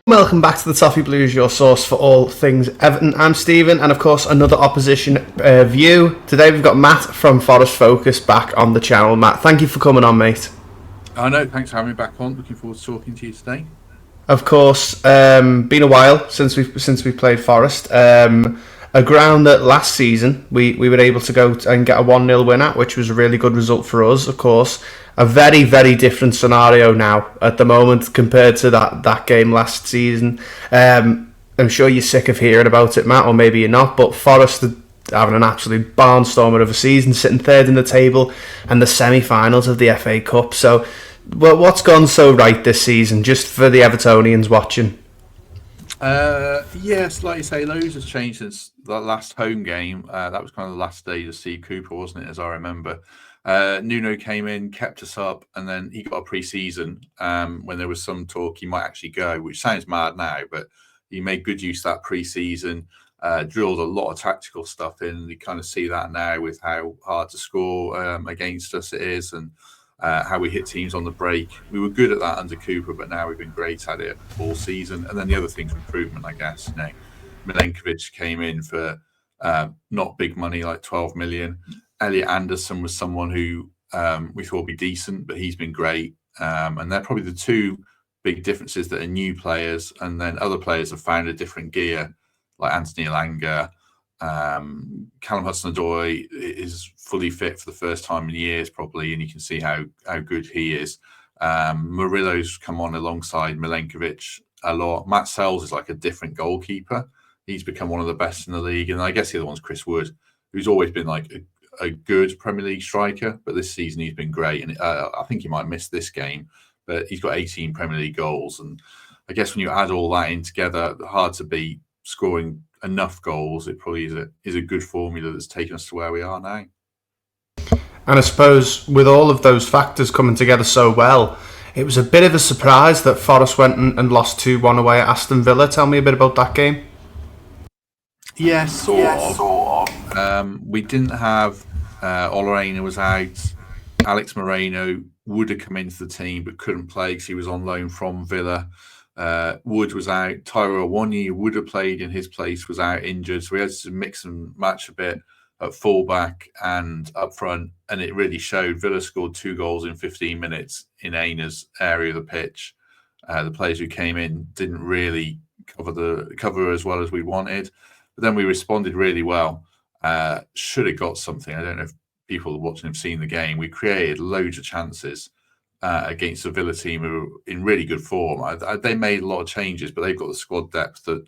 Welcome back to the Toffee Blues, your source for all things Everton. I'm Stephen, and of course, another opposition view. Today we've got Matt from Forest Focus back on the channel. Matt, thank you for coming on, mate. I know, thanks for having me back on. Looking forward to talking to you today. Of course, been a while since we played Forest. A ground that last season we were able to go and get a 1-0 win at, which was a really good result for us, of course. A very, very different scenario now at the moment compared to that game last season. I'm sure you're sick of hearing about it, Matt, or maybe you're not, but Forest are having an absolute barnstormer of a season, sitting third in the table and the semi-finals of the FA Cup. So, well, what's gone so right this season, just for the Evertonians watching? Yes, like you say, loads has changed since the last home game. That was kind of the last day of Steve Cooper, wasn't it, as I remember. Nuno came in, kept us up, and then he got a pre-season when there was some talk he might actually go, which sounds mad now, but he made good use of that pre-season, drilled a lot of tactical stuff in. You kind of see that now with how hard to score against us it is, and how we hit teams on the break. We were good at that under Cooper, but now we've been great at it all season. And then the other thing's improvement, I guess. You know, Milenkovic came in for not big money, like 12 million. Elliot Anderson was someone who we thought would be decent, but he's been great. And they're probably the two big differences that are new players. And then other players have found a different gear, like Anthony Elanga. Callum Hudson-Odoi is fully fit for the first time in years, probably, and you can see how good he is. Murillo's come on alongside Milenkovic a lot. Matt Sells is like a different goalkeeper. He's become one of the best in the league, and I guess the other one's Chris Wood, who's always been like a good Premier League striker, but this season he's been great, and I think he might miss this game, but he's got 18 Premier League goals, and I guess when you add all that in together, hard to beat scoring enough goals. It probably is a good formula that's taken us to where we are now. And I suppose with all of those factors coming together so well, it was a bit of a surprise that Forest went and lost 2-1 away at Aston Villa. Tell me a bit about that game. Yeah, sort of. We didn't have Olorena was out. Alex Moreno would have come into the team but couldn't play because he was on loan from Villa. Wood was out. Tyro Awoniyi, who would have played in his place, was out injured. So we had to mix and match a bit at fullback and up front, and it really showed. Villa scored 2 goals in 15 minutes in Aina's area of the pitch. The players who came in didn't really cover as well as we wanted, but then we responded really well. Should have got something. I don't know if people watching have seen the game. We created loads of chances against a Villa team who are in really good form. They made a lot of changes, but they've got the squad depth that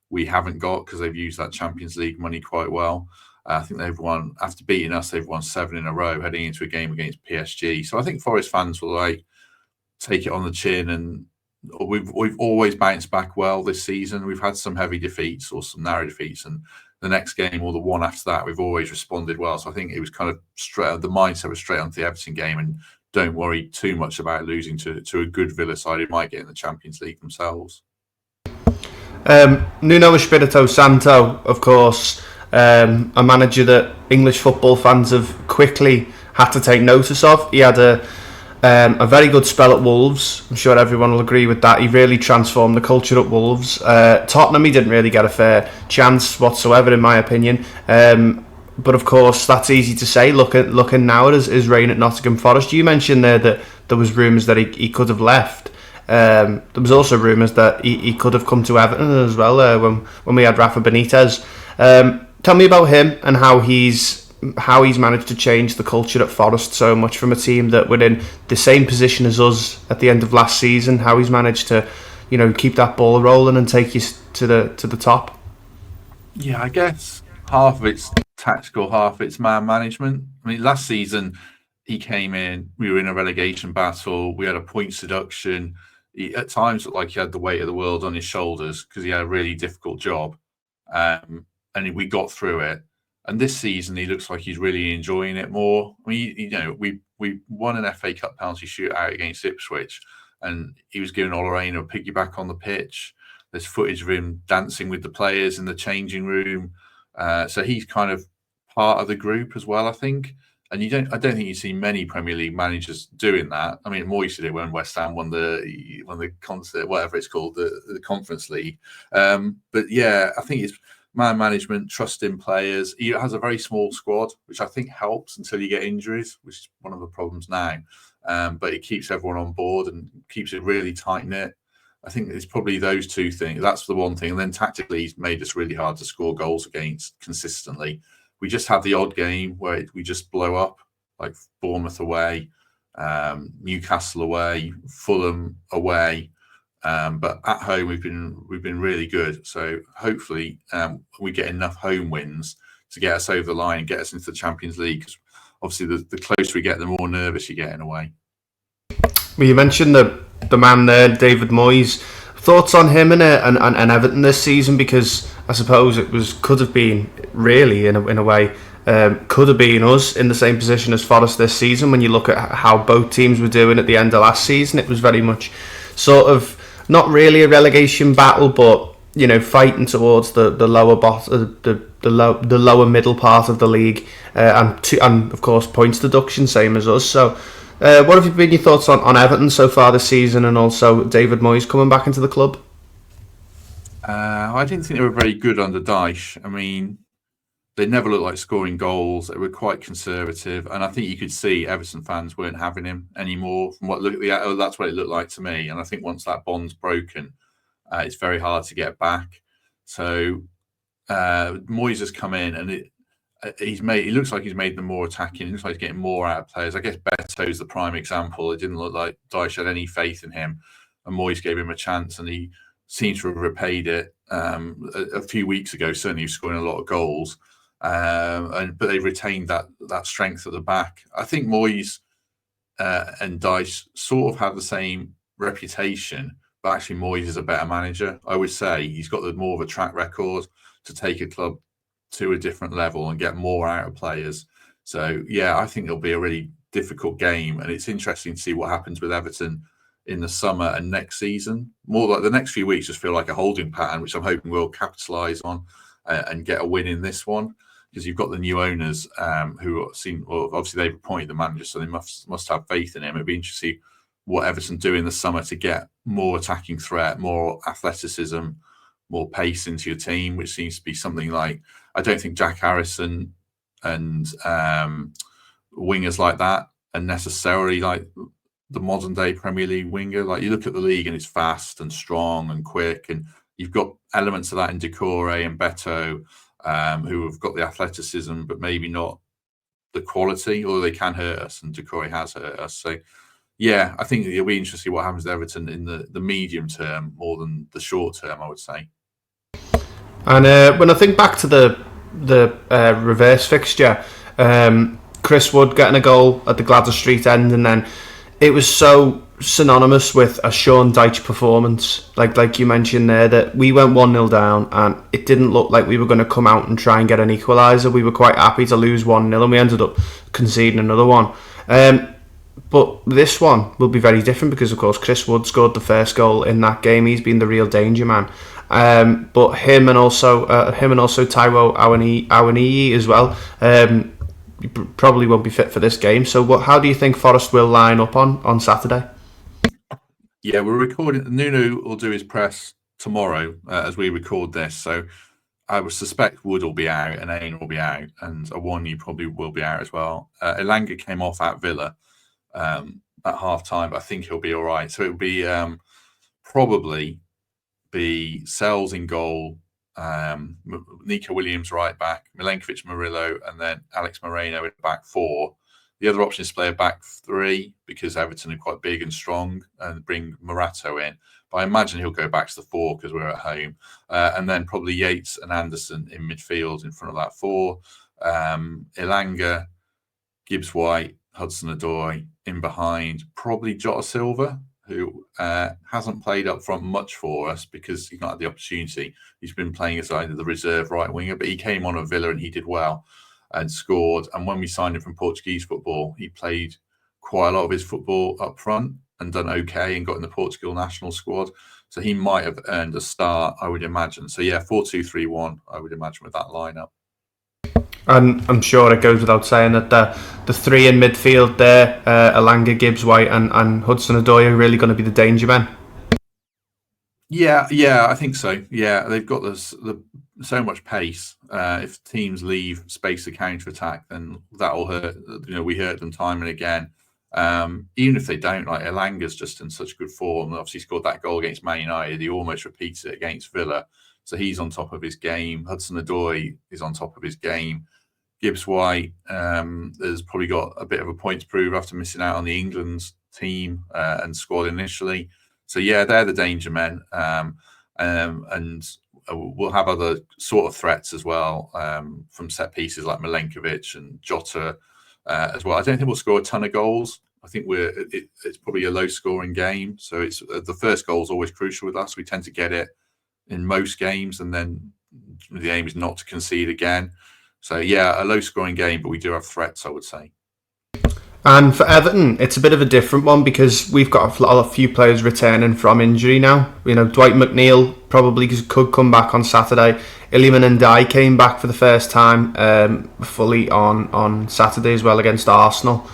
we haven't got because they've used that Champions League money quite well. I think they've won, after beating us, they've won 7 in a row heading into a game against PSG. So I think Forest fans will like take it on the chin, and we've always bounced back well this season. We've had some heavy defeats or some narrow defeats, and the next game or the one after that, we've always responded well. So I think it was kind of straight. The mindset was straight onto the Everton game, and don't worry too much about losing to a good Villa side who might get in the Champions League themselves. Nuno Espirito Santo, of course, a manager that English football fans have quickly had to take notice of. He had a very good spell at Wolves. I'm sure everyone will agree with that. He really transformed the culture at Wolves. Tottenham, he didn't really get a fair chance whatsoever, in my opinion. But of course, that's easy to say. Looking now at his reign at Nottingham Forest. You mentioned there that there was rumours that he could have left. There was also rumours that he could have come to Everton as well when we had Rafa Benitez. Tell me about him and how he's managed to change the culture at Forest so much from a team that were in the same position as us at the end of last season. How he's managed to, keep that ball rolling and take you to the top. Yeah, I guess half of it's tactical, half of it's man management. I mean, last season he came in, we were in a relegation battle, we had a point seduction. He at times looked like he had the weight of the world on his shoulders because he had a really difficult job. And we got through it. And this season, he looks like he's really enjoying it more. I mean, we won an FA Cup penalty shootout against Ipswich, and he was giving Olorena a piggyback on the pitch. There's footage of him dancing with the players in the changing room. So he's kind of part of the group as well, I think. And I don't think you see many Premier League managers doing that. I mean, Moyes did it when West Ham won the concert, whatever it's called, the Conference League. But yeah, I think it's man management, trusting players. He has a very small squad, which I think helps until you get injuries, which is one of the problems now. But it keeps everyone on board and keeps it really tight knit. I think it's probably those two things. That's the one thing. And then tactically, he's made us really hard to score goals against consistently. We just have the odd game where we just blow up, like Bournemouth away, Newcastle away, Fulham away. But at home, we've been really good. So hopefully we get enough home wins to get us over the line and get us into the Champions League. Because obviously, the closer we get, the more nervous you get in a way. Well, you mentioned the man there, David Moyes. Thoughts on him and Everton this season? Because I suppose could have been really in a way could have been us in the same position as Forest this season. When you look at how both teams were doing at the end of last season, it was very much sort of not really a relegation battle, but fighting towards the lower the lower middle part of the league, and of course points deduction, same as us. So. What have been your thoughts on Everton so far this season, and also David Moyes coming back into the club? I didn't think they were very good under Dyche. I mean, they never looked like scoring goals. They were quite conservative, and I think you could see Everton fans weren't having him anymore. From that's what it looked like to me. And I think once that bond's broken, it's very hard to get back. So Moyes has come in, and he looks like he's made them more attacking. It looks like he's getting more out of players. I guess Beto's the prime example. It didn't look like Dyche had any faith in him, and Moyes gave him a chance, and he seems to have repaid it. A few weeks ago, certainly he was scoring a lot of goals, but they retained that strength at the back. I think Moyes and Dyche sort of have the same reputation, but actually Moyes is a better manager. I would say he's got more of a track record to take a club to a different level and get more out of players. So yeah, I think it'll be a really difficult game, and it's interesting to see what happens with Everton in the summer and next season. More like the next few weeks just feel like a holding pattern, which I'm hoping we'll capitalise on and get a win in this one, because you've got the new owners who obviously they've appointed the manager, so they must have faith in him. It'd be interesting to see what Everton do in the summer to get more attacking threat, more athleticism, more pace into your team, which seems to be something like, I don't think Jack Harrison and wingers like that are necessarily like the modern day Premier League winger. Like, you look at the league and it's fast and strong and quick, and you've got elements of that in Decore and Beto, who have got the athleticism but maybe not the quality, or they can hurt us, and Decore has hurt us. So yeah, I think it'll be interesting to see what happens to Everton in the medium term more than the short term, I would say. And when I think back to the reverse fixture, Chris Wood getting a goal at the Gladys Street end, and then it was so synonymous with a Sean Dyche performance, like you mentioned there, that we went 1-0 down and it didn't look like we were going to come out and try and get an equaliser. We were quite happy to lose 1-0 and we ended up conceding another one. But this one will be very different because, of course, Chris Wood scored the first goal in that game. He's been the real danger man. But him and also Taiwo Awoniyi as well, probably won't be fit for this game. So how do you think Forest will line up on Saturday? Yeah, we're recording. Nuno will do his press tomorrow as we record this. So I would suspect Wood will be out and Aina will be out, and Awoniyi probably will be out as well. Elanga came off at Villa at half time, but I think he'll be all right. So it will be probably be Sells in goal, Nico Williams right back, Milenkovic Murillo, and then Alex Moreno in back four. The other option is to play a back three because Everton are quite big and strong, and bring Morato in. But I imagine he'll go back to the four because we're at home. And then probably Yates and Anderson in midfield in front of that four. Elanga, Gibbs White, Hudson-Odoi in behind. Probably Jota Silva, who hasn't played up front much for us because he's not had the opportunity. He's been playing as either the reserve right winger, but he came on at Villa and he did well and scored. And when we signed him from Portuguese football, he played quite a lot of his football up front and done okay and got in the Portugal national squad. So he might have earned a start, I would imagine. So yeah, 4-2-3-1, I would imagine, with that lineup. And I'm sure it goes without saying that the three in midfield there, Elanga, Gibbs White, and Hudson-Odoi are really going to be the danger men. Yeah, I think so. Yeah, they've got so much pace. If teams leave space to counter attack, then that'll hurt. We hurt them time and again. Even if they don't, like Elanga's just in such good form. Obviously, scored that goal against Man United. He almost repeats it against Villa, so he's on top of his game. Hudson-Odoi is on top of his game. Gibbs White has probably got a bit of a point to prove after missing out on the England's team and squad initially. So yeah, they're the danger men, and we'll have other sort of threats as well from set pieces like Milenkovic and Jota as well. I don't think we'll score a ton of goals. I think it's probably a low-scoring game. So it's the first goal is always crucial with us. We tend to get it in most games, and then the aim is not to concede again. So yeah, a low-scoring game, but we do have threats, I would say. And for Everton, it's a bit of a different one because we've got a few players returning from injury now. Dwight McNeil probably could come back on Saturday. Iliman Ndiaye came back for the first time fully on Saturday as well against Arsenal.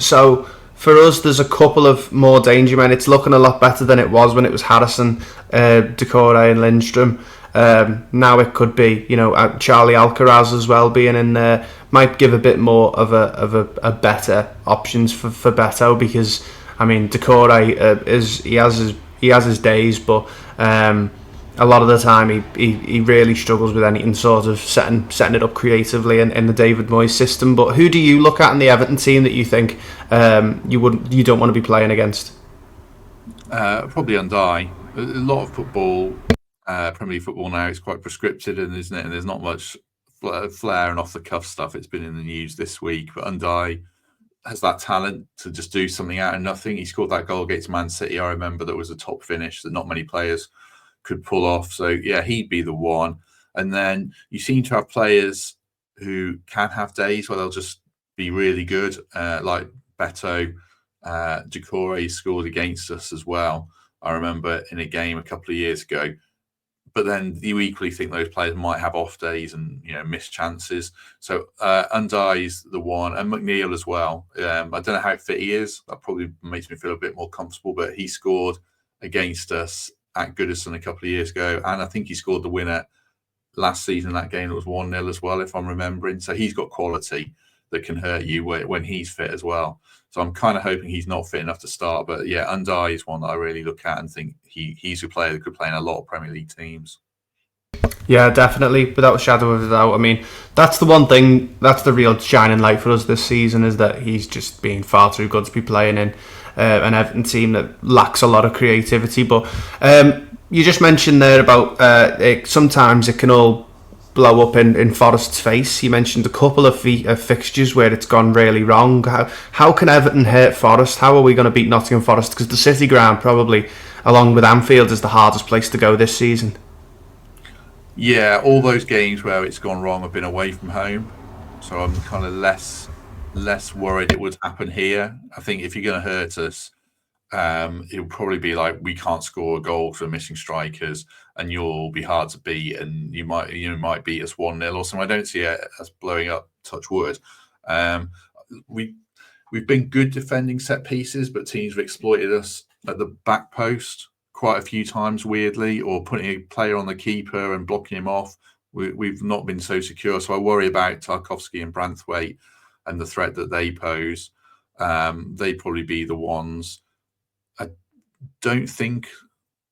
So for us, there's a couple of more danger men. It's looking a lot better than it was when it was Harrison, Decore and Lindstrom. Now it could be, Charlie Alcaraz as well being in there might give a bit more of a better options for Beto, because Decore he has his days, but a lot of the time he really struggles with anything sort of setting it up creatively in the David Moyes system. But who do you look at in the Everton team that you think you don't want to be playing against? Probably Ndiaye. A lot of football. Premier League football now is quite prescripted, isn't it? And there's not much flair and off the cuff stuff. It's been in the news this week, but Ndiaye has that talent to just do something out of nothing. He scored that goal against Man City. I remember that was a top finish that not many players could pull off. So yeah, he'd be the one. And then you seem to have players who can have days where they'll just be really good, like Beto. Decore scored against us as well. I remember in a game a couple of years ago. But then you equally think those players might have off days and miss chances. So Ndiaye's the one, and McNeil as well. I don't know how fit he is. That probably makes me feel a bit more comfortable. But he scored against us at Goodison a couple of years ago, and I think he scored the winner last season. That game it was 1-0 as well, if I'm remembering. So he's got quality that can hurt you when he's fit as well. So I'm kind of hoping he's not fit enough to start. But yeah, Ndiaye is one that I really look at and think he's a player that could play in a lot of Premier League teams. Yeah, definitely, without a shadow of a doubt. That's the one thing, that's the real shining light for us this season, is that he's just been far too good to be playing in an Everton team that lacks a lot of creativity. But you just mentioned there about sometimes it can all blow up in Forest's face. You mentioned a couple of fixtures where it's gone really wrong. How can Everton hurt Forest? How are we going to beat Nottingham Forest? Because the City ground probably, along with Anfield, is the hardest place to go this season. Yeah, all those games where it's gone wrong have been away from home, so I'm kind of less worried it would happen here. I think if you're going to hurt us, it'll probably be like we can't score a goal for missing strikers, and you'll be hard to beat, and you might beat us 1-0 or something. I don't see us blowing up. Touch wood. We've been good defending set pieces, but teams have exploited us at the back post quite a few times, weirdly, or putting a player on the keeper and blocking him off. We've not been so secure, so I worry about Tarkowski and Branthwaite and the threat that they pose. They'd probably be the ones. I don't think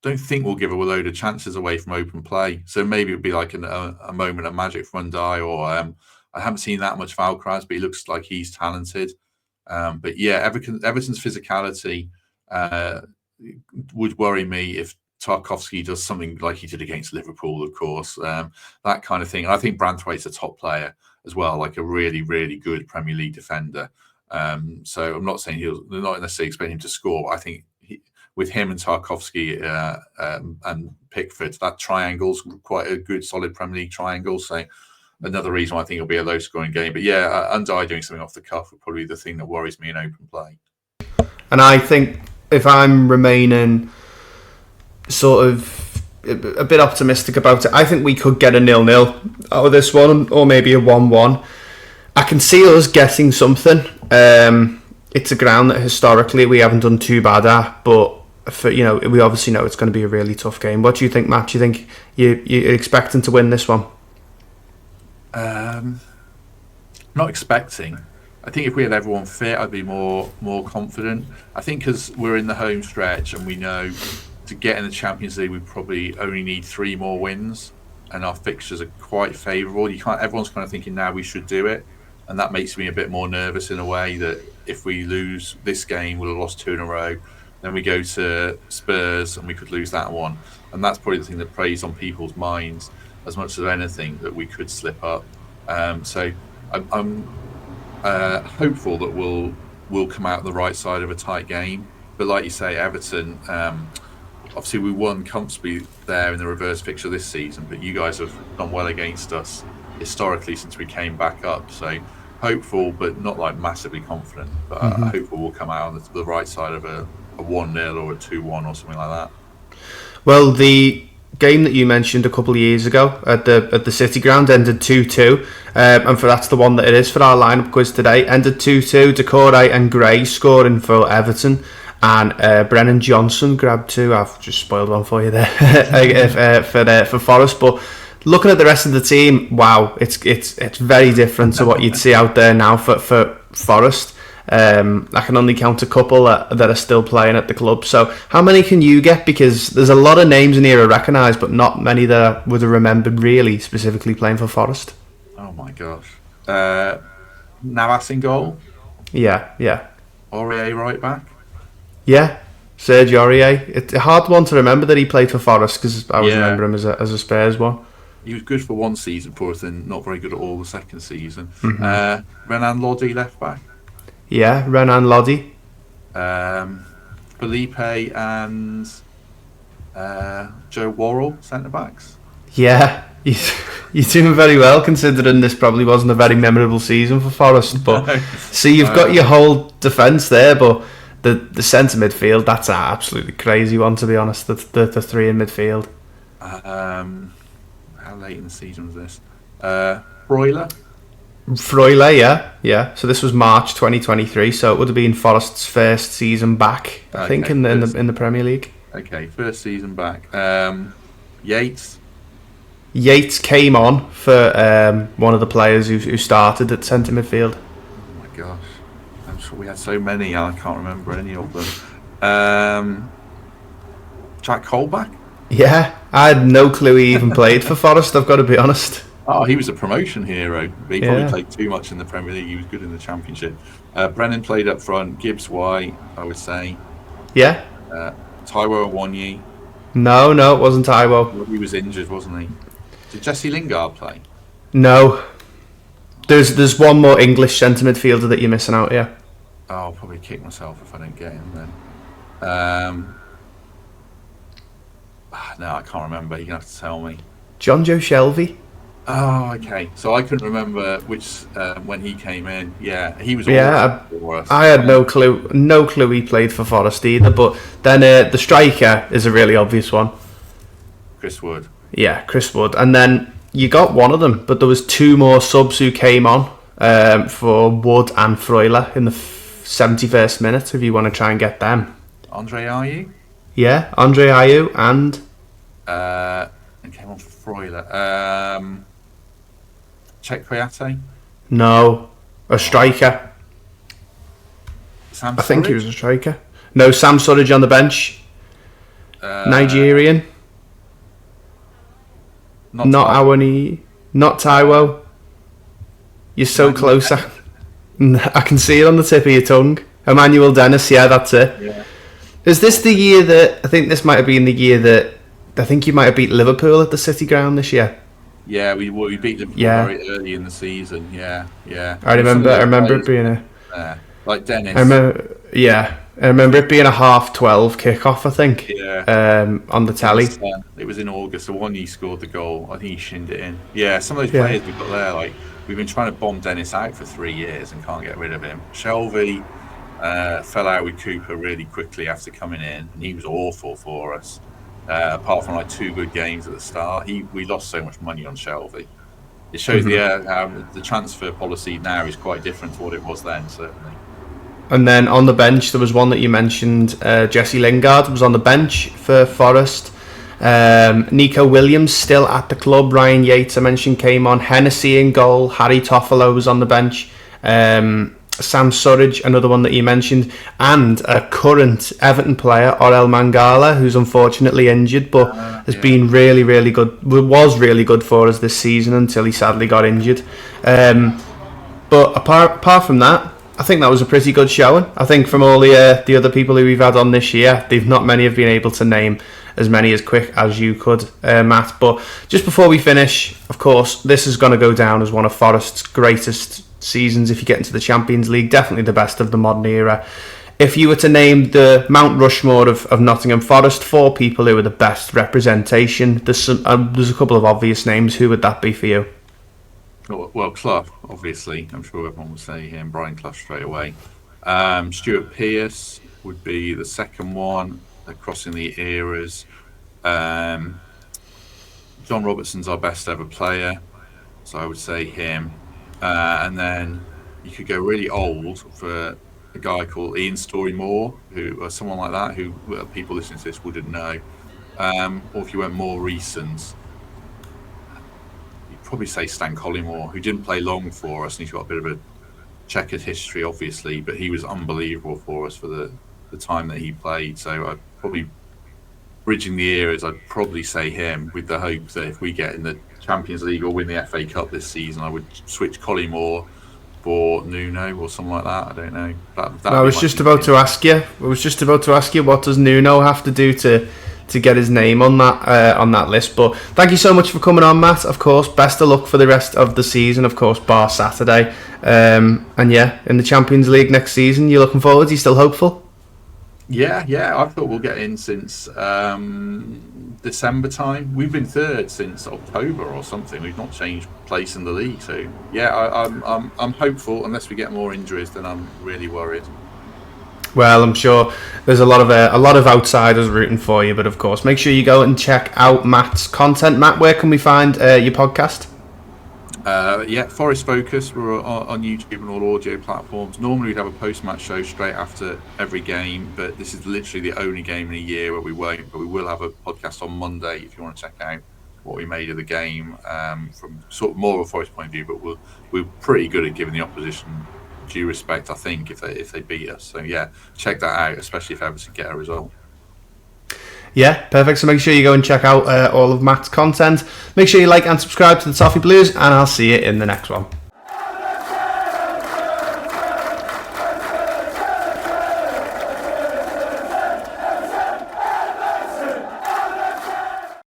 we'll give a load of chances away from open play. So maybe it'd be like a moment of magic from Ndiaye, or I haven't seen that much of Alcaraz, but he looks like he's talented. But yeah, Everton's physicality would worry me if Tarkowski does something like he did against Liverpool, of course, that kind of thing. And I think Branthwaite's a top player as well, like a really, really good Premier League defender. So I'm not saying they're not necessarily expecting him to score. I think with him and Tarkowski and Pickford, that triangle's quite a good, solid Premier League triangle. So another reason why I think it'll be a low-scoring game. But yeah, Ndiaye doing something off the cuff would probably be the thing that worries me in open play. And I think if I'm remaining sort of a bit optimistic about it. I think we could get a 0-0 out of this one, or maybe a 1-1. I can see us getting something. It's a ground that historically we haven't done too bad at, but we obviously know it's going to be a really tough game. What do you think, Matt? Do you think you're expecting to win this one? Not expecting. I think if we had everyone fit, I'd be more confident. I think because we're in the home stretch and we know to get in the Champions League, we probably only need 3 more wins, and our fixtures are quite favourable. Everyone's kind of thinking now we should do it, and that makes me a bit more nervous in a way that if we lose this game, we'll have lost 2 in a row. Then we go to Spurs and we could lose that one, and that's probably the thing that preys on people's minds as much as anything, that we could slip up. So I'm hopeful that we'll come out the right side of a tight game. But like you say, Everton, obviously we won comfortably there in the reverse fixture this season, but you guys have done well against us historically since we came back up. So hopeful, but not like massively confident. But hopeful we'll come out on the right side of a 1-0 or a 2-1 or something like that. Well, the game that you mentioned a couple of years ago at the City Ground ended 2-2, and that's the one that it is for our lineup quiz today. Ended 2-2. Decore and Gray scoring for Everton, and Brennan Johnson grabbed 2. I've just spoiled one for you there for Forest. But looking at the rest of the team, wow, it's very different to what you'd see out there now for Forest. I can only count a couple that are still playing at the club. So how many can you get? Because there's a lot of names in here I recognise, but not many that I would have remembered really specifically playing for Forest. Oh my gosh. Navas in goal? Yeah. Aurier right back? Yeah, Serge Aurier. It's a hard one to remember that he played for Forest, because I always remember him as a Spurs one. He was good for one season for us and not very good at all the second season. Renan Lodi left back? Yeah, Renan Lodi. Felipe and Joe Worrell, centre-backs. Yeah, you're doing very well considering this probably wasn't a very memorable season for Forest. But see, you've got your whole defence there, but the centre midfield, that's an absolutely crazy one, to be honest. The 3 in midfield. How late in the season was this? Broiler? Freuler, yeah. So this was March 2023. So it would have been Forest's first season back, I think, in the Premier League. Okay, first season back. Yates. Yates came on for one of the players who started at centre midfield. Oh my gosh, I'm sure we had so many. I can't remember any of them. Jack Colback. Yeah, I had no clue he even played for Forest. I've got to be honest. Oh, he was a promotion hero. He probably played too much in the Premier League. He was good in the Championship. Brennan played up front. Gibbs White, I would say. Yeah. Taiwo Awoniyi. No, it wasn't Taiwo. He was injured, wasn't he? Did Jesse Lingard play? No. There's one more English centre midfielder that you're missing out here. Oh, I'll probably kick myself if I don't get him then. No, I can't remember. You're going to have to tell me. John Joe Shelvey. Oh, okay. So I couldn't remember which when he came in. Yeah, he was. For us. I had no clue he played for Forest either. But then the striker is a really obvious one. Chris Wood. Yeah, Chris Wood. And then you got one of them, but there was 2 more subs who came on for Wood and Freuler in the 71st minute. If you want to try and get them. Andre Ayew. Yeah, Andre Ayew and came on for Freuler. Czech Kouyaté? No, a striker. Sam I think Surridge? he was a striker. No, Sam Surridge on the bench. Nigerian. Not Awani. Not Taiwo. You're so close. I can see it on the tip of your tongue. Emmanuel Dennis, yeah, that's it. Yeah. Is this the year that... I think this might have been the year that... I think you might have beat Liverpool at the City Ground this year. Yeah, we beat Liverpool very early in the season. Yeah. I remember it being a... like Dennis. I remember it being a 12:30 kickoff, I think. Yeah. On the telly. It was in August. The one he scored the goal. I think he shinned it in. Yeah, some of those players we've got there, like we've been trying to bomb Dennis out for 3 years and can't get rid of him. Shelvey fell out with Cooper really quickly after coming in, and he was awful for us. apart from like 2 good games at the start. We lost so much money on Shelvey. It shows the transfer policy now is quite different to what it was then, certainly. And then on the bench, there was one that you mentioned, Jesse Lingard was on the bench for Forest. Nico Williams still at the club. Ryan Yates, I mentioned, came on. Hennessy in goal. Harry Toffolo was on the bench. Sam Surridge, another one that you mentioned, and a current Everton player, Orel Mangala, who's unfortunately injured, but has been really, really good. Was really good for us this season until he sadly got injured. But apart from that, I think that was a pretty good showing. I think from all the other people who we've had on this year, not many have been able to name as many as quick as you could, Matt. But just before we finish, of course, this is going to go down as one of Forest's greatest seasons if you get into the Champions League. Definitely the best of the modern era. If you were to name the Mount Rushmore of Nottingham Forest, 4 people who are the best representation, there's a couple of obvious names. Who would that be for you? Well, Clough, obviously. I'm sure everyone would say him. Brian Clough straight away. Stuart Pearce would be the second one, crossing the eras. John Robertson's our best ever player, so I would say him. And then you could go really old for a guy called Ian Storey-Moore, or someone like that, who people listening to this wouldn't know. Or if you went more recent, you'd probably say Stan Collymore, who didn't play long for us, and he's got a bit of a checkered history, obviously, but he was unbelievable for us for the time that he played. So I'd probably, bridging the eras, I'd probably say him, with the hope that if we get in the Champions League or win the FA Cup this season, I would switch Collymore for Nuno or something like that. I don't know. I was just about to ask you, what does Nuno have to do to get his name on that list? But thank you so much for coming on, Matt. Of course, best of luck for the rest of the season. Of course, bar Saturday, and yeah, in the Champions League next season. You're looking forward? Are you still hopeful? Yeah. I thought we'll get in since December time. We've been third since October or something. We've not changed place in the league. So yeah, I'm hopeful. Unless we get more injuries, then I'm really worried. Well, I'm sure there's a lot of outsiders rooting for you, but of course, make sure you go and check out Matt's content. Matt, where can we find your podcast? Forest Focus. We're on YouTube and all audio platforms. Normally we'd have a post-match show straight after every game, but this is literally the only game in a year where we won't. But we will have a podcast on Monday if you want to check out what we made of the game from sort of more of a Forest point of view. But we're pretty good at giving the opposition due respect, I think, if they beat us. So yeah, check that out, especially if Everton get a result. Yeah, perfect. So make sure you go and check out all of Matt's content. Make sure you like and subscribe to the Toffee Blues, and I'll see you in the next one.